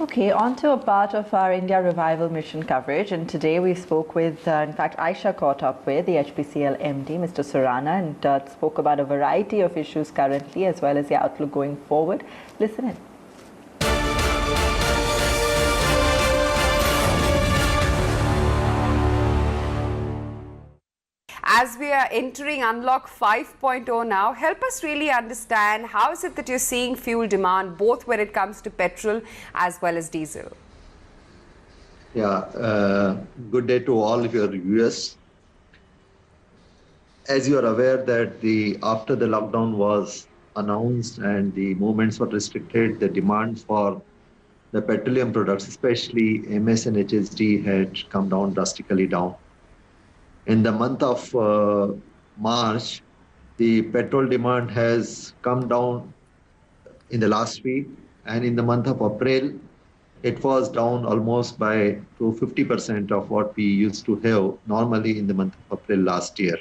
Okay, on to a part of our India Revival Mission coverage. And today we spoke with, in fact, Aisha caught up with the HPCL MD, Mr. Surana, and spoke about a variety of issues currently as well as the outlook going forward. Listen in. As we are entering Unlock 5.0 now, help us really understand how is it that you're seeing fuel demand, both when it comes to petrol as well as diesel? Yeah, good day to all of your viewers. As you are aware that after the lockdown was announced and the movements were restricted, the demand for the petroleum products, especially MS and HSD, had come down drastically down. In the month of March, the petrol demand has come down in the last week, and in the month of April, it was down almost by to 50% of what we used to have normally in the month of April last year.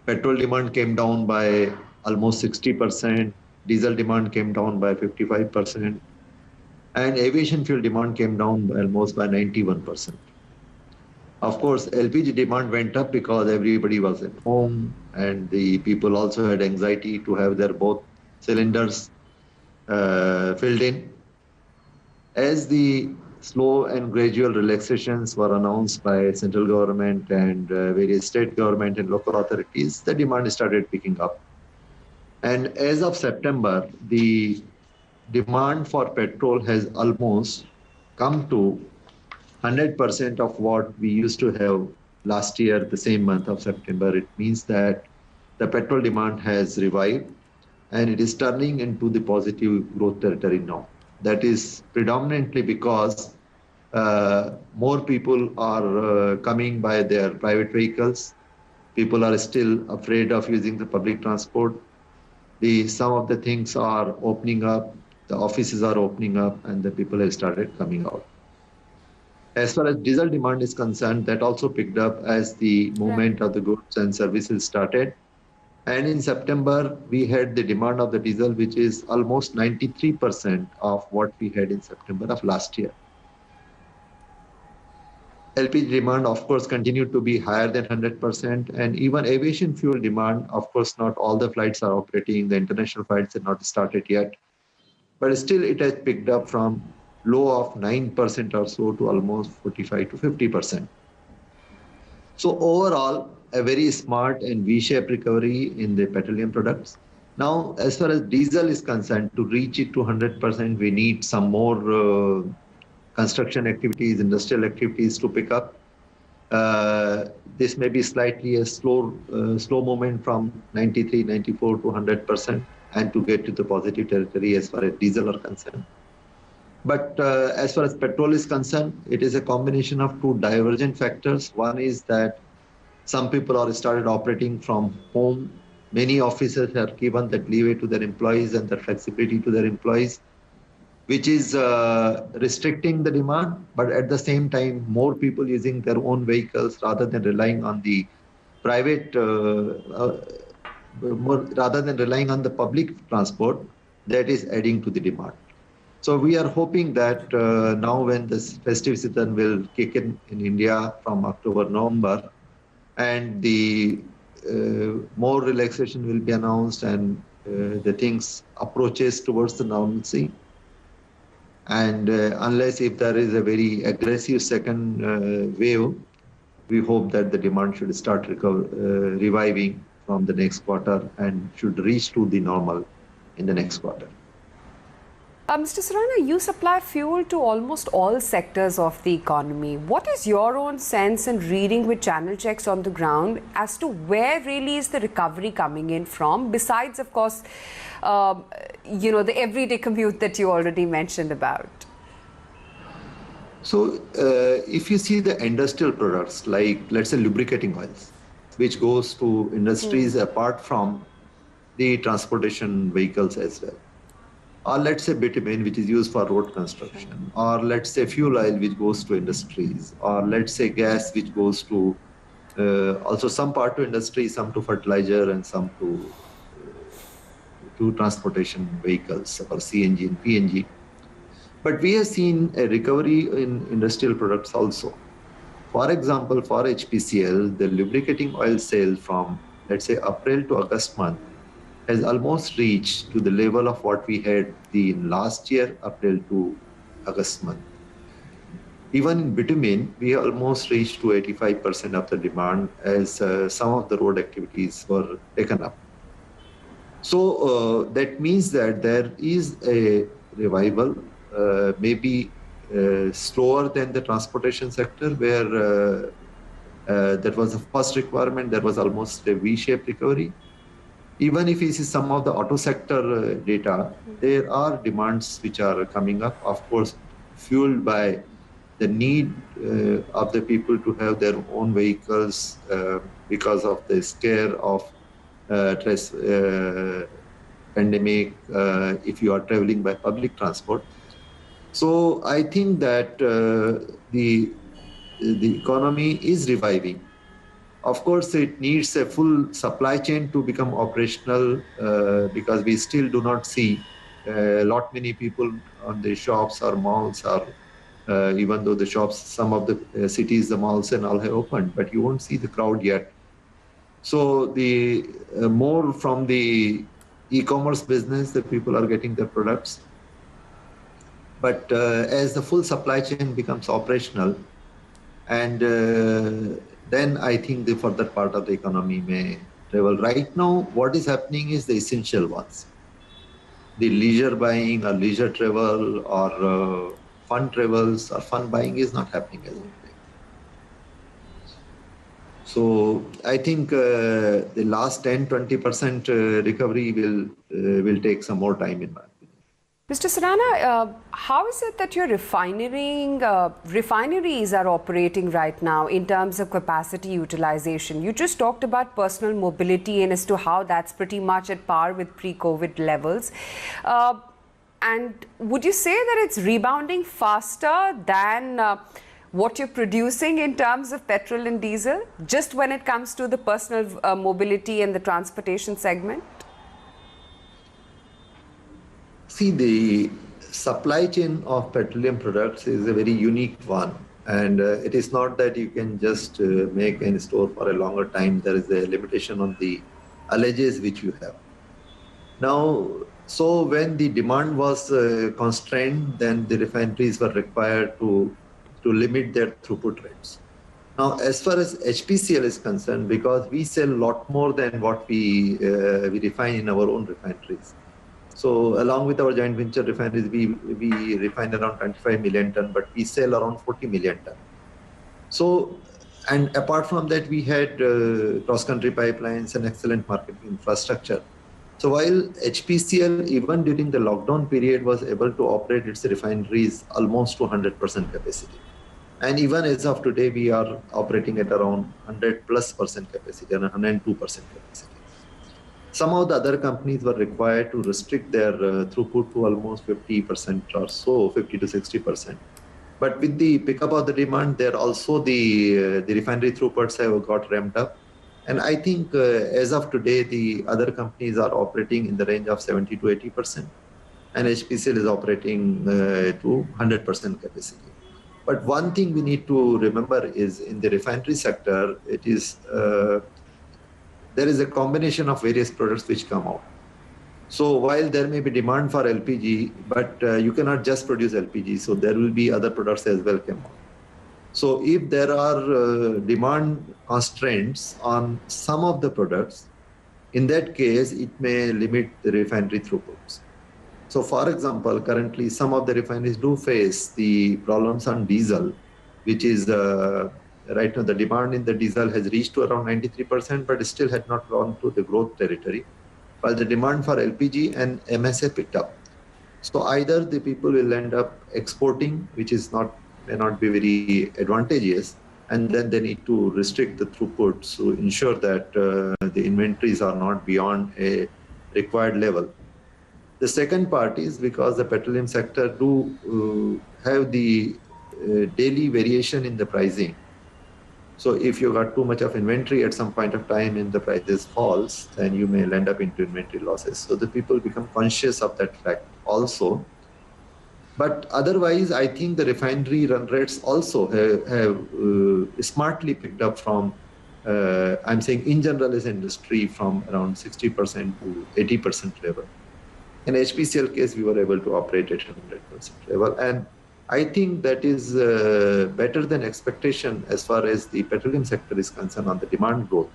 Petrol demand came down by almost 60%, diesel demand came down by 55%, and aviation fuel demand came down by almost by 91%. Of course, LPG demand went up because everybody was at home and the people also had anxiety to have their both cylinders filled in. As the slow and gradual relaxations were announced by central government and various state government and local authorities, the demand started picking up. And as of September, the demand for petrol has almost come to 100% of what we used to have last year, the same month of September. It means that the petrol demand has revived and it is turning into the positive growth territory now. That is predominantly because more people are coming by their private vehicles. People are still afraid of using the public transport. Some of the things are opening up, the offices are opening up, and the people have started coming out. As far as diesel demand is concerned, that also picked up as the movement of the goods and services started. And in September, we had the demand of the diesel, which is almost 93% of what we had in September of last year. LPG demand, of course, continued to be higher than 100%. And even aviation fuel demand, of course, not all the flights are operating. The international flights have not started yet. But still, it has picked up from low of 9% or so to almost 45 to 50%. So overall, a very smart and V-shaped recovery in the petroleum products. Now, as far as diesel is concerned, to reach it to 100%, we need some more construction activities, industrial activities to pick up. This may be slightly a slow movement from 93, 94 to 100% and to get to the positive territory as far as diesel are concerned. But as far as petrol is concerned, it is a combination of two divergent factors. One is that some people are started operating from home. Many offices have given that leeway to their employees and that flexibility to their employees, which is restricting the demand. But at the same time, more people using their own vehicles rather than relying on the private, rather than relying on the public transport, that is adding to the demand. So we are hoping that now when this festive season will kick in India from October, November, and the more relaxation will be announced and the things approaches towards the normalcy. And unless if there is a very aggressive second wave, we hope that the demand should start reviving from the next quarter and should reach to the normal in the next quarter. Mr. Surana, you supply fuel to almost all sectors of the economy. What is your own sense and reading with channel checks on the ground as to where really is the recovery coming in from, besides, of course, the everyday commute that you already mentioned about? So if you see the industrial products, like let's say lubricating oils, which goes to industries apart from the transportation vehicles as well. Or let's say bitumen, which is used for road construction, or let's say fuel oil, which goes to industries, or let's say gas, which goes to also some part to industry, some to fertilizer, and some to transportation vehicles or CNG and PNG. But we have seen a recovery in industrial products also. For example, for HPCL, the lubricating oil sale from, let's say, April to August month has almost reached to the level of what we had the last year, April to August month. Even in bitumen, we almost reached to 85% of the demand as some of the road activities were taken up. So that means that there is a revival, maybe slower than the transportation sector, where that was the first requirement. There was almost a V-shaped recovery. Even if you see some of the auto sector data, there are demands which are coming up, of course, fueled by the need of the people to have their own vehicles because of the scare of pandemic, if you are traveling by public transport. So I think that the economy is reviving. Of course, it needs a full supply chain to become operational because we still do not see a lot many people on the shops or malls, or even though the shops, some of the cities, the malls and all have opened, but you won't see the crowd yet. So the more from the e-commerce business, the people are getting their products. But as the full supply chain becomes operational, and then I think the further part of the economy may travel. Right now, what is happening is the essential ones. The leisure buying or leisure travel or fun travels or fun buying is not happening as of today. So I think the last 10-20% recovery will take some more time in my opinion. Mr. Surana, how is it that your refineries are operating right now in terms of capacity utilization? You just talked about personal mobility and as to how that's pretty much at par with pre-COVID levels. And would you say that it's rebounding faster than what you're producing in terms of petrol and diesel, just when it comes to the personal mobility and the transportation segment? See, the supply chain of petroleum products is a very unique one. And it is not that you can just make and store for a longer time. There is a limitation on the allages which you have. Now, so when the demand was constrained, then the refineries were required to limit their throughput rates. Now, as far as HPCL is concerned, because we sell a lot more than what we refine in our own refineries. So along with our joint venture refineries, we refine around 25 million ton, but we sell around 40 million ton. So, and apart from that, we had cross-country pipelines and excellent marketing infrastructure. So while HPCL, even during the lockdown period, was able to operate its refineries almost to 100% capacity. And even as of today, we are operating at around 100+% capacity and 102% capacity. Some of the other companies were required to restrict their throughput to almost 50% or so, 50 to 60%. But with the pickup of the demand, there also the refinery throughputs have got ramped up. And I think as of today, the other companies are operating in the range of 70 to 80%. And HPCL is operating to 100% capacity. But one thing we need to remember is in the refinery sector, it is there is a combination of various products which come out. So while there may be demand for LPG, but you cannot just produce LPG. So there will be other products as well come out. So if there are demand constraints on some of the products, in that case, it may limit the refinery throughputs. So for example, currently some of the refineries do face the problems on diesel, which is right now the demand in the diesel has reached to around 93%, but still had not gone to the growth territory, while the demand for LPG and MSA picked up. So either the people will end up exporting, which is may not be very advantageous, and then they need to restrict the throughput to ensure that the inventories are not beyond a required level. The second part is because the petroleum sector do have the daily variation in the pricing. So if you got too much of inventory at some point of time and the prices falls, then you may end up into inventory losses. So the people become conscious of that fact also. But otherwise, I think the refinery run rates also have smartly picked up from, I'm saying in general as industry, from around 60% to 80% level. In HPCL case, we were able to operate at 100% level. And I think that is better than expectation as far as the petroleum sector is concerned on the demand growth.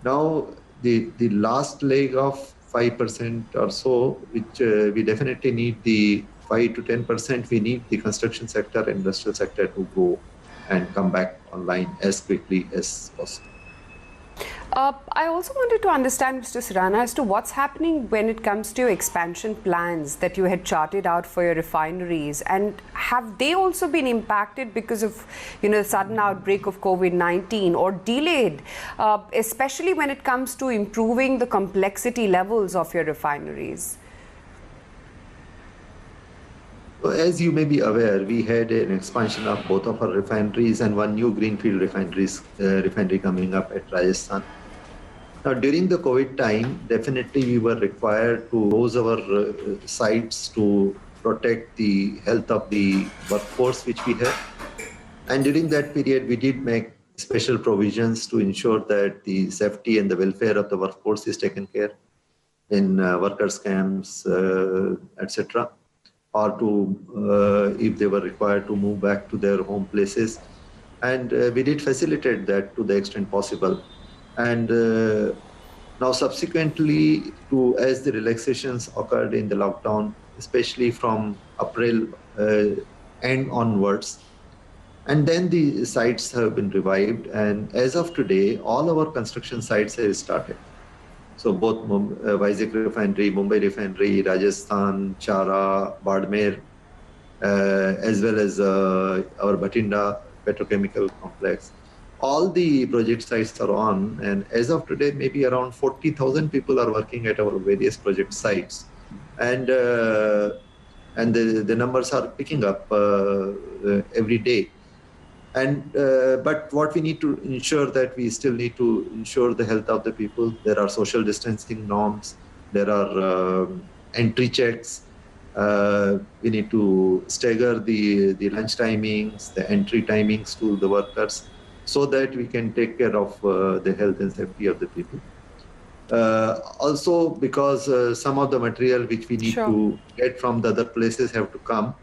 Now, the last leg of 5% or so, which we definitely need the 5 to 10%, we need the construction sector, industrial sector to grow and come back online as quickly as possible. I also wanted to understand, Mr. Surana, as to what's happening when it comes to your expansion plans that you had charted out for your refineries, and have they also been impacted because of, the sudden outbreak of COVID-19 or delayed, especially when it comes to improving the complexity levels of your refineries? As you may be aware, we had an expansion of both of our refineries and one new greenfield refinery coming up at Rajasthan. Now, during the COVID time, definitely we were required to close our sites to protect the health of the workforce which we have. And during that period, we did make special provisions to ensure that the safety and the welfare of the workforce is taken care in workers' camps, etc. Or to, if they were required to move back to their home places. And we did facilitate that to the extent possible. And now subsequently, as the relaxations occurred in the lockdown, especially from April end onwards, and then the sites have been revived. And as of today, all our construction sites have started. So both Vizag Refinery, Mumbai Refinery, Rajasthan, Chara, Badmer, as well as our Bathinda petrochemical complex. All the project sites are on, and as of today, maybe around 40,000 people are working at our various project sites. And the numbers are picking up every day. And but what we need to ensure that we still need to ensure the health of the people. There are social distancing norms. There are entry checks. We need to stagger the lunch timings, the entry timings to the workers, so that we can take care of the health and safety of the people. Also, because some of the material which we need to get from the other places have to come.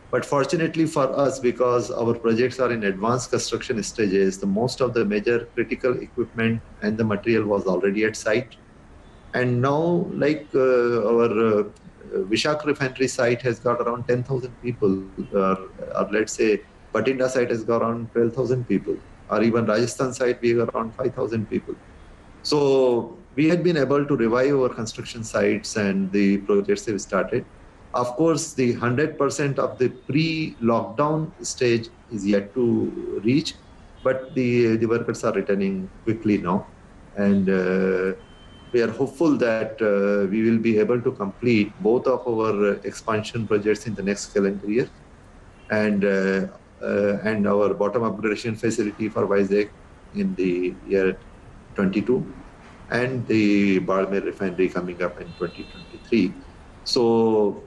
But fortunately for us, because our projects are in advanced construction stages, the most of the major critical equipment and the material was already at site. And now, like our Vishak Refinery site has got around 10,000 people, or let's say Bathinda site has got around 12,000 people, or even Rajasthan site, we have around 5,000 people. So we had been able to revive our construction sites and the projects have started. Of course, the 100% of the pre-lockdown stage is yet to reach, but the workers are returning quickly now. And we are hopeful that we will be able to complete both of our expansion projects in the next calendar year, and our bottom upgradation facility for Vizag in the year 22, and the Badmer refinery coming up in 2023. So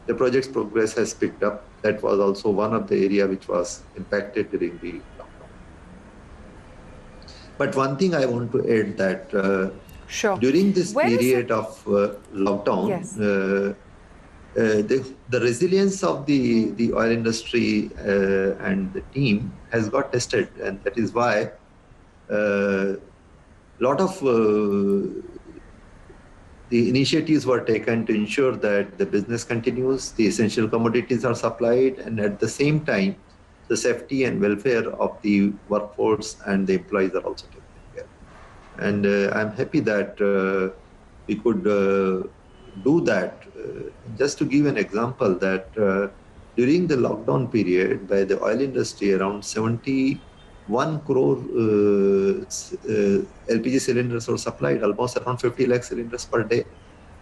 the project's progress has picked up. That was also one of the area which was impacted during the lockdown. But one thing I want to add that during this period of lockdown, yes. The resilience of the oil industry and the team has got tested, and that is why a lot of the initiatives were taken to ensure that the business continues, the essential commodities are supplied, and at the same time, the safety and welfare of the workforce and the employees are also taken care. And I'm happy that we could do that. Just to give an example, that during the lockdown period, by the oil industry, around 71 crore LPG cylinders were supplied, almost around 50 lakh cylinders per day.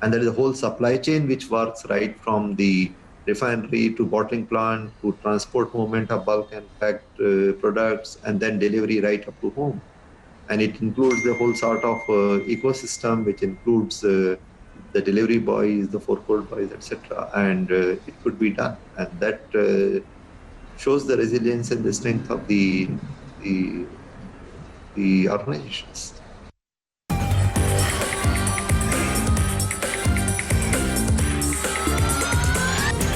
And there is a whole supply chain which works right from the refinery to bottling plant to transport movement of bulk and packed products, and then delivery right up to home. And it includes the whole sort of ecosystem, which includes the the delivery boys, the forecourt boys, etc. And it could be done. And that shows the resilience and the strength of the organizations.